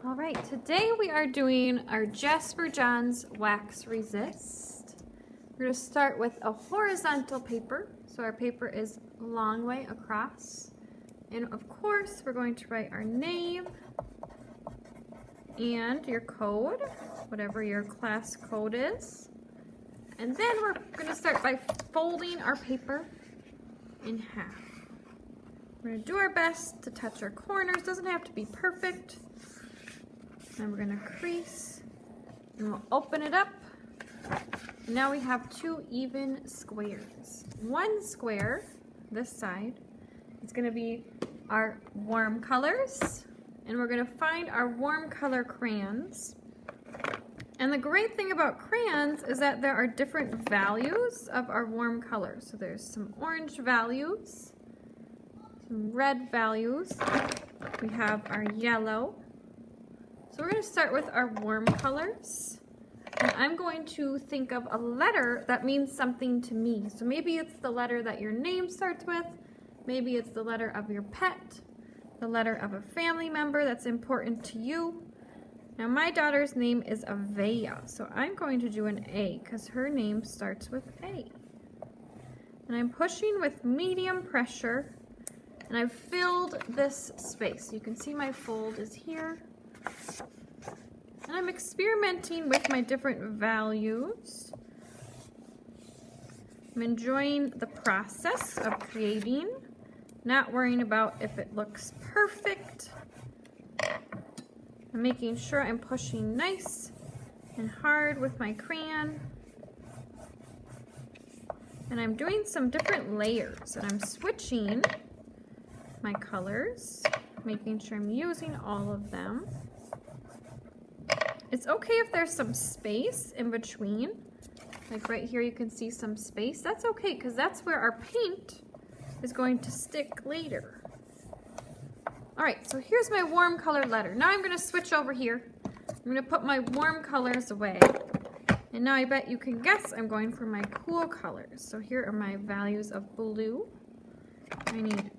All right, today we are doing our Jasper Johns Wax Resist. We're going to start with a horizontal paper. So our paper is a long way across. And of course, we're going to write our name and your code, whatever your class code is. And then we're going to start by folding our paper in half. We're going to do our best to touch our corners. Doesn't have to be perfect. Then we're going to crease and we'll open it up. Now we have two even squares. One square, this side, is going to be our warm colors, and we're going to find our warm color crayons. And the great thing about crayons is that there are different values of our warm colors. So there's some orange values, some red values, we have our yellow. So we're going to start with our warm colors, and I'm going to think of a letter that means something to me. So maybe it's the letter that your name starts with, maybe it's the letter of your pet, the letter of a family member that's important to you. Now my daughter's name is Avea, so I'm going to do an A because her name starts with A. And I'm pushing with medium pressure, and I've filled this space. You can see my fold is here. And I'm experimenting with my different values. I'm enjoying the process of creating, not worrying about if it looks perfect. I'm making sure I'm pushing nice and hard with my crayon. And I'm doing some different layers, and I'm switching my colors, making sure I'm using all of them. It's okay if there's some space in between. Like right here you can see some space. That's okay because that's where our paint is going to stick later. Alright, so here's my warm color letter. Now I'm going to switch over here. I'm going to put my warm colors away. And now I bet you can guess I'm going for my cool colors. So here are my values of blue. I need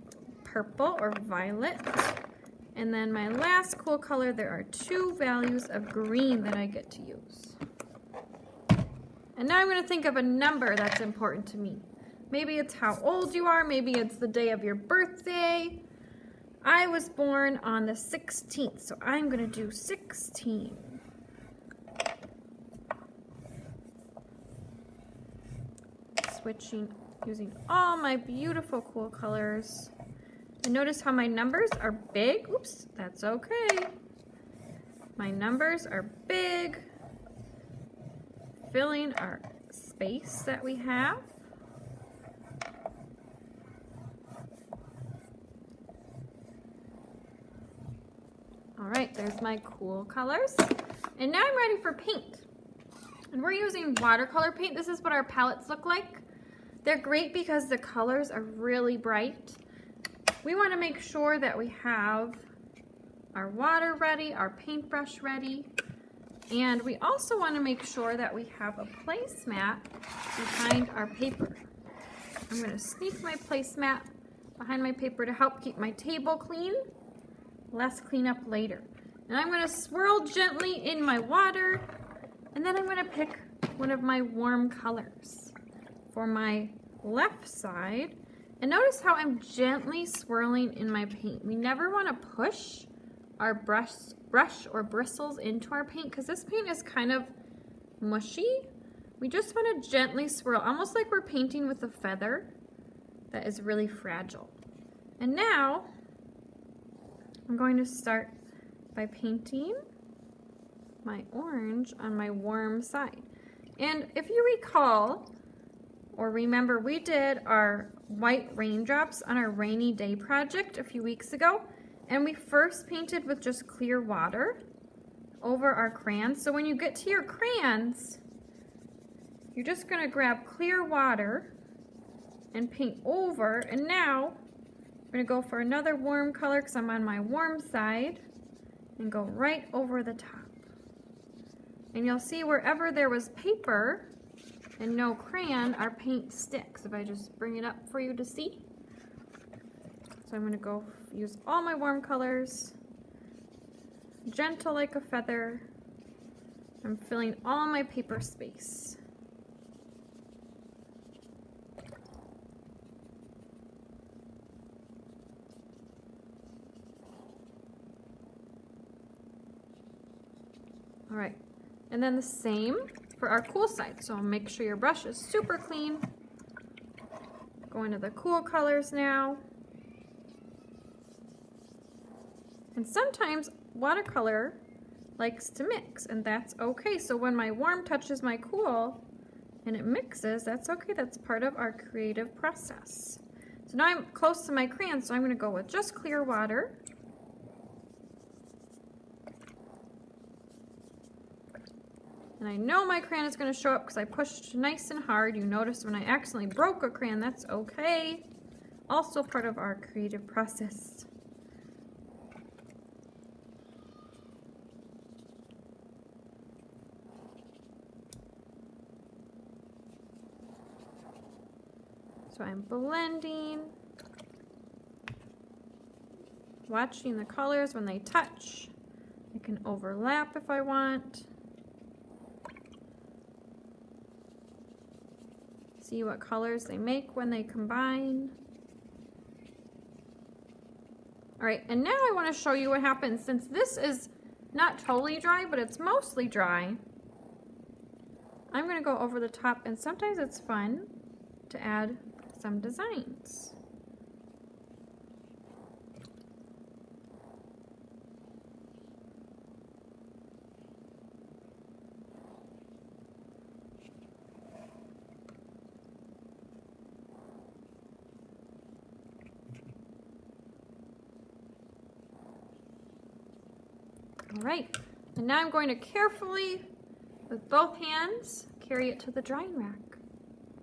purple or violet. And then my last cool color, there are two values of green that I get to use. And now I'm going to think of a number that's important to me. Maybe it's how old you are, maybe it's the day of your birthday. I was born on the 16th, so I'm going to do 16. Switching, using all my beautiful cool colors. And notice how my numbers are big. Oops, that's okay. My numbers are big, filling our space that we have. All right, there's my cool colors. And now I'm ready for paint. And we're using watercolor paint. This is what our palettes look like. They're great because the colors are really bright. We want to make sure that we have our water ready, our paintbrush ready, and we also want to make sure that we have a placemat behind our paper. I'm going to sneak my placemat behind my paper to help keep my table clean, less cleanup later. And I'm going to swirl gently in my water, and then I'm going to pick one of my warm colors for my left side. And notice how I'm gently swirling in my paint. We never want to push our brush or bristles into our paint because this paint is kind of mushy. We just want to gently swirl, almost like we're painting with a feather that is really fragile. And now I'm going to start by painting my orange on my warm side. And if you recall, or remember, we did our white raindrops on our rainy day project a few weeks ago, and we first painted with just clear water over our crayons. So when you get to your crayons, you're just going to grab clear water and paint over. And now I'm going to go for another warm color because I'm on my warm side, and go right over the top. And you'll see wherever there was paper and no crayon, our paint sticks. If I just bring it up for you to see. So I'm going to go use all my warm colors gentle like a feather. I'm filling all my paper space. All right, and then the same for our cool side. So make sure your brush is super clean. Going to the cool colors now. And sometimes watercolor likes to mix, and that's okay. So when my warm touches my cool and it mixes, that's okay. That's part of our creative process. So now I'm close to my crayon, so I'm going to go with just clear water. And I know my crayon is going to show up because I pushed nice and hard. You notice when I accidentally broke a crayon, that's okay. Also part of our creative process. So I'm blending, watching the colors when they touch. I can overlap if I want. See what colors they make when they combine. All right, and now I want to show you what happens since this is not totally dry, but it's mostly dry. I'm going to go over the top, and sometimes it's fun to add some designs. All right, and now I'm going to carefully, with both hands, carry it to the drying rack.